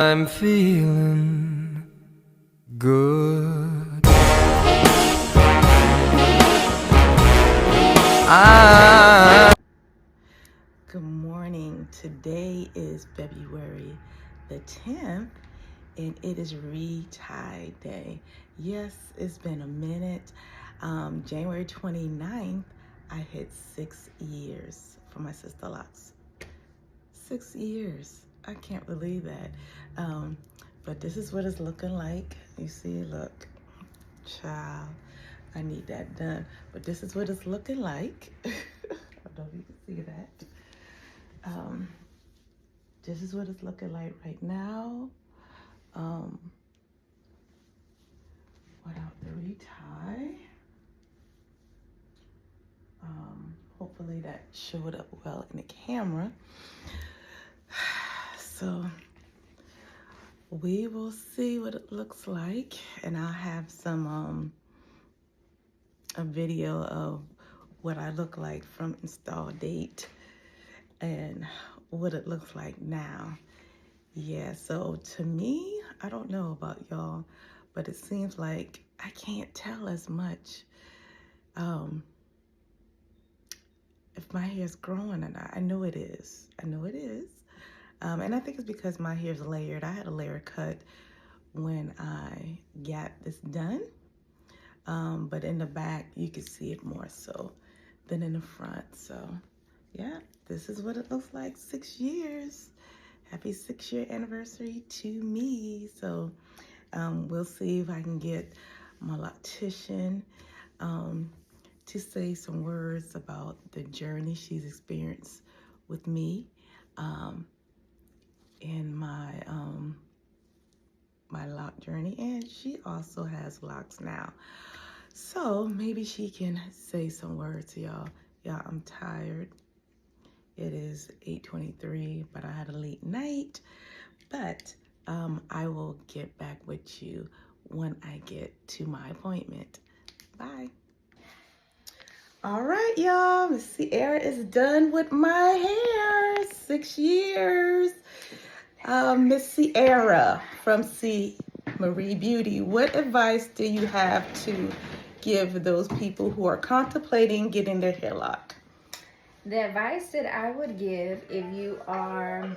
I'm feeling good. Good morning. Today is February the 10th and it is retie day. Yes, it's been a minute. January 29th, I hit 6 years for my sister Locs. 6 years. I can't believe that. But this is what it's looking like. You see, look, child, I need that done. But this is what it's looking like. I don't know if you can see that. This is what it's looking like right now. Without the retie. Hopefully that showed up well in the camera. So we will see what it looks like, and I'll have some a video of what I look like from install date and what it looks like now. Yeah, so to me, I don't know about y'all, but it seems like I can't tell as much if my hair's growing or not. I know it is. And I think it's because my hair's layered. I had a layer cut when I got this done. But in the back, you can see it more so than in the front. So yeah, this is what it looks like. 6 years. Happy 6-year anniversary to me. So we'll see if I can get my loctician to say some words about the journey she's experienced with me in my my lock journey, and she also has locks now. So maybe she can say some words to y'all. Y'all, I'm tired. It is 8:23, but I had a late night. But I will get back with you when I get to my appointment. Bye. All right, y'all. Miss Sierra is done with my hair. 6 years. Miss Sierra from C. Marie Beauty, what advice do you have to give those people who are contemplating getting their hair locked? The advice that I would give if you are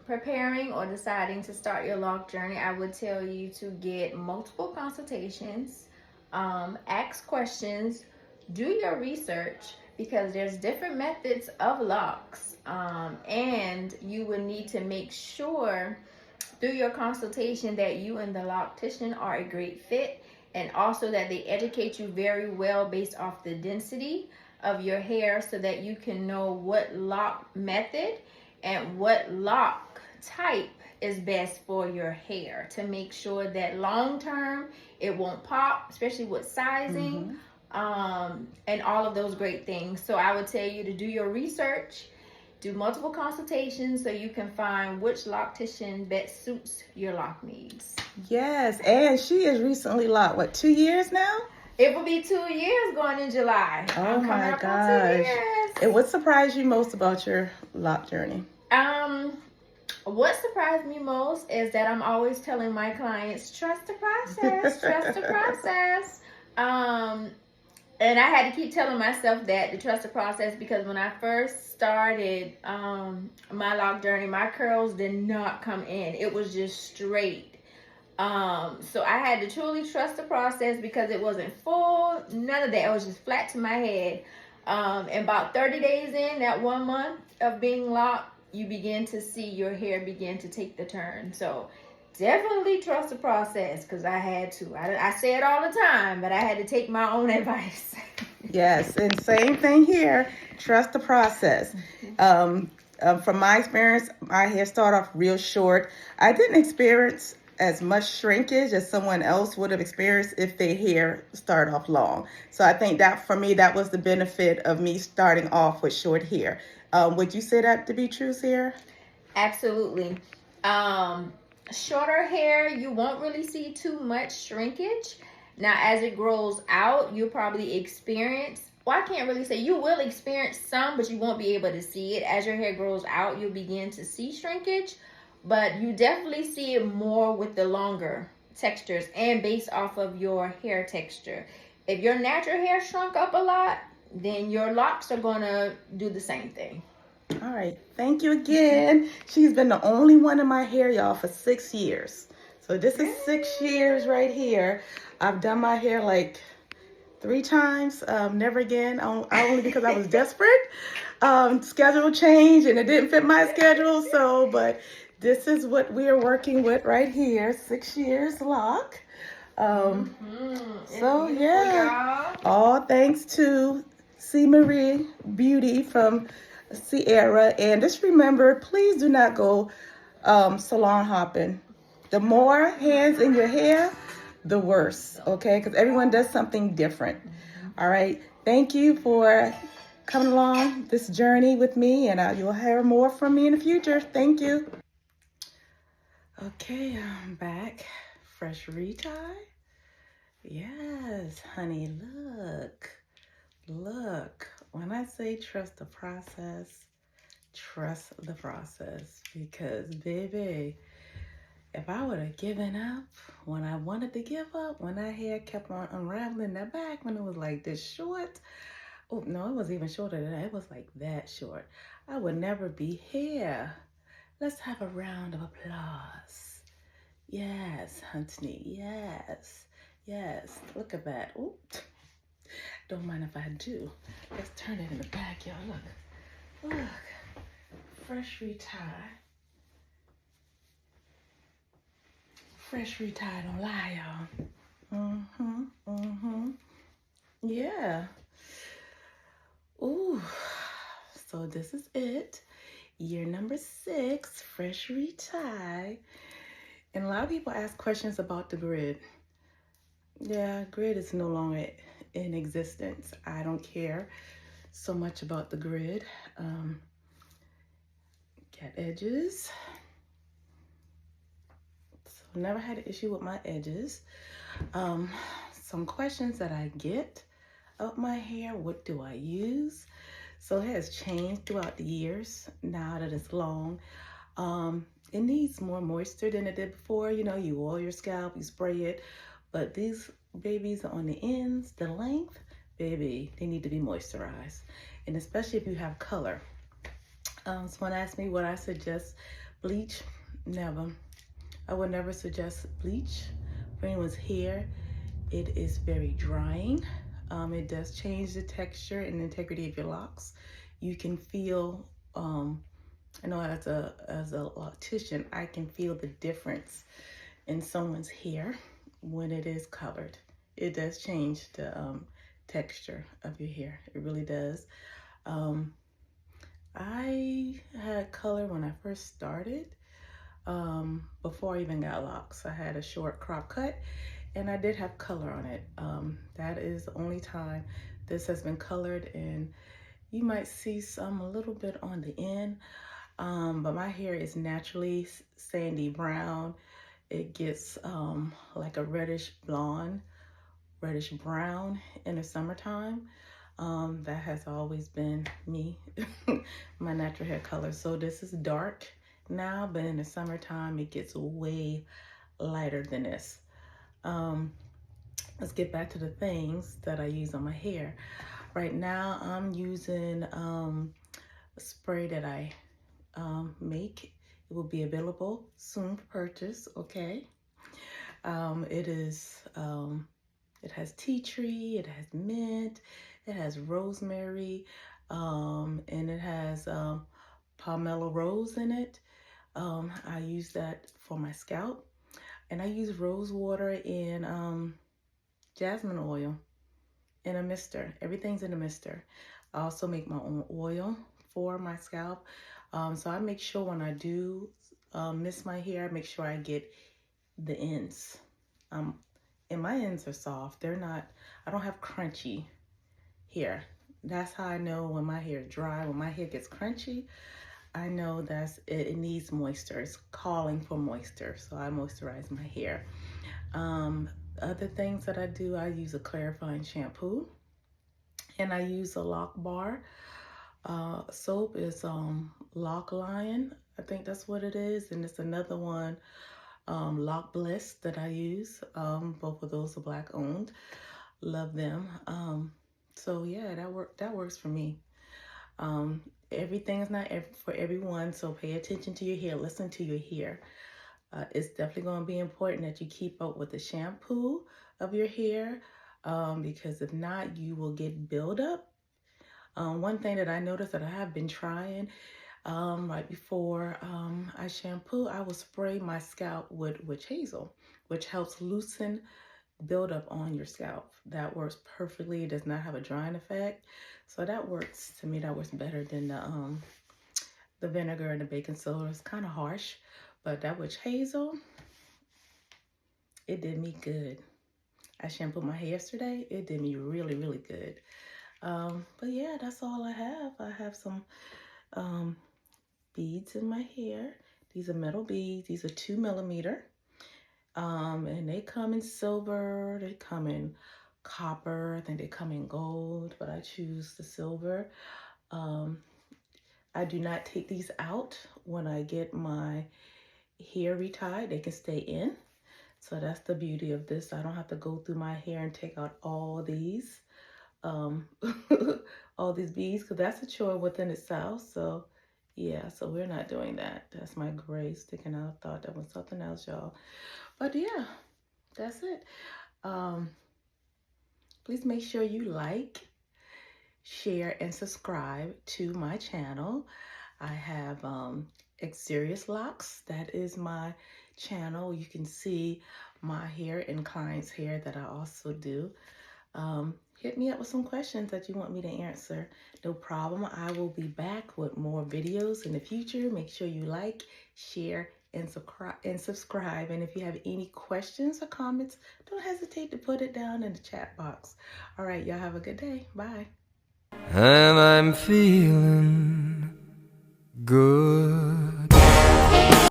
preparing or deciding to start your lock journey, I would tell you to get multiple consultations, ask questions, do your research, because there's different methods of locks, and you would need to make sure through your consultation that you and the loctician are a great fit, and also that they educate you very well based off the density of your hair so that you can know what lock method and what lock type is best for your hair to make sure that long term it won't pop, especially with sizing, and all of those great things. So I would tell you to do your research, do multiple consultations so you can find which loctician best suits your lock needs. Yes, and she is recently locked, what, 2 years now? It will be 2 years going in July. Oh my gosh. And what surprised you most about your lock journey? What surprised me most is that I'm always telling my clients, trust the process, trust the process. And I had to keep telling myself that, to trust the process, because when I first started my lock journey, my curls did not come in. It was just straight. So I had to truly trust the process because it wasn't full, none of that. It was just flat to my head. And about 30 days in, that 1 month of being locked, you begin to see your hair begin to take the turn. So definitely trust the process, because I had to. I say it all the time, but I had to take my own advice. Yes, and same thing here. Trust the process. From my experience, my hair started off real short. I didn't experience as much shrinkage as someone else would have experienced if their hair started off long. So I think that for me, that was the benefit of me starting off with short hair. Would you say that to be true, Sarah? Absolutely. Shorter hair, you won't really see too much shrinkage. Now, as it grows out, you'll probably experience, well, I can't really say, you will experience some, but you won't be able to see it. As your hair grows out, you'll begin to see shrinkage. but you definitely see it more with the longer textures and based off of your hair texture. If your natural hair shrunk up a lot, then your locks are gonna do the same thing. All right, thank you again. She's been the only one in my hair, y'all, for 6 years. So this is 6 years right here. I've done my hair like 3 times, never again, only because I was desperate. Schedule change and it didn't fit my schedule. So, but this is what we are working with right here. 6 years lock. So yeah, all thanks to C. Marie Beauty from Sierra. And just remember, please do not go salon hopping. The more hands in your hair, the worse, okay? Because everyone does something different. All right. Thank you for coming along this journey with me, and you'll hear more from me in the future. Thank you. Okay, I'm back. Fresh retie. Yes, honey, look. When I say trust the process, trust the process. Because, baby, if I would have given up when I wanted to give up, when that hair kept on unraveling the back, when it was like this short, oh, no, it wasn't even shorter than that. It was like that short. I would never be here. Let's have a round of applause. Yes, honey, yes. Yes, look at that. Ooh. Don't mind if I do. Let's turn it in the back, y'all. Look. Fresh retie. Fresh retie, don't lie, y'all. Yeah. Ooh. So this is it. Year number 6, fresh retie. And a lot of people ask questions about the grid. Yeah, grid is no longer in existence. I don't care so much about the grid. Got edges. So never had an issue with my edges. Some questions that I get of my hair, what do I use? So it has changed throughout the years now that it's long. It needs more moisture than it did before. You know, you oil your scalp, you spray it, but these babies on the ends, the length, baby, they need to be moisturized. And especially if you have color. Someone asked me would I suggest bleach? Never. I would never suggest bleach for anyone's hair. It is very drying. It does change the texture and integrity of your locks. You can feel, I know as a loctician, I can feel the difference in someone's hair when it is colored. It does change the texture of your hair. It really does. I had color when I first started. Before I even got locks, I had a short crop cut and I did have color on it. That is the only time this has been colored, and you might see some a little bit on the end, but my hair is naturally sandy brown. It gets like a reddish blonde, reddish brown in the summertime. That has always been me, my natural hair color. So this is dark now, but in the summertime it gets way lighter than this. Let's get back to the things that I use on my hair. Right now I'm using a spray that I make. It will be available soon for purchase, okay? It has tea tree, it has mint, it has rosemary, and it has pomelo rose in it. I use that for my scalp, and I use rose water and jasmine oil in a mister. Everything's in a mister. I also make my own oil for my scalp. So I make sure when I do mist my hair, I make sure I get the ends. And my ends are soft. They're not, I don't have crunchy hair. That's how I know when my hair is dry. When my hair gets crunchy, I know it needs moisture. It's calling for moisture. So I moisturize my hair. Other things that I do, I use a clarifying shampoo, and I use a lock bar. Soap is Loc Lion. I think that's what it is. And it's another one, Loc Bliss, that I use. Both of those are Black owned. Love them. So yeah, that works for me. Everything is not for everyone, so pay attention to your hair. Listen to your hair. It's definitely going to be important that you keep up with the shampoo of your hair, because if not, you will get buildup. One thing that I noticed that I have been trying, right before I shampoo, I will spray my scalp with witch hazel, which helps loosen buildup on your scalp. That works perfectly. It does not have a drying effect. So that works, to me, that works better than the vinegar and the baking soda. It's kind of harsh, but that witch hazel, it did me good. I shampooed my hair yesterday. It did me really, really good. But yeah, that's all I have. I have some beads in my hair. These are metal beads. These are 2 millimeter. And they come in silver. They come in copper. I think they come in gold, but I choose the silver. I do not take these out when I get my hair retied. They can stay in. So that's the beauty of this. I don't have to go through my hair and take out all these all these beads, because that's a chore within itself. So yeah, so we're not doing that. That's my gray sticking out. I thought that was something else, y'all. But yeah, that's it. Please make sure you like, share, and subscribe to my channel. I have Serious Locs. That is my channel. You can see my hair and clients' hair that I also do. Hit me up with some questions that you want me to answer. No problem. I will be back with more videos in the future. Make sure you like, share, and subscribe. And if you have any questions or comments, don't hesitate to put it down in the chat box. All right, y'all have a good day. Bye. and I'm feeling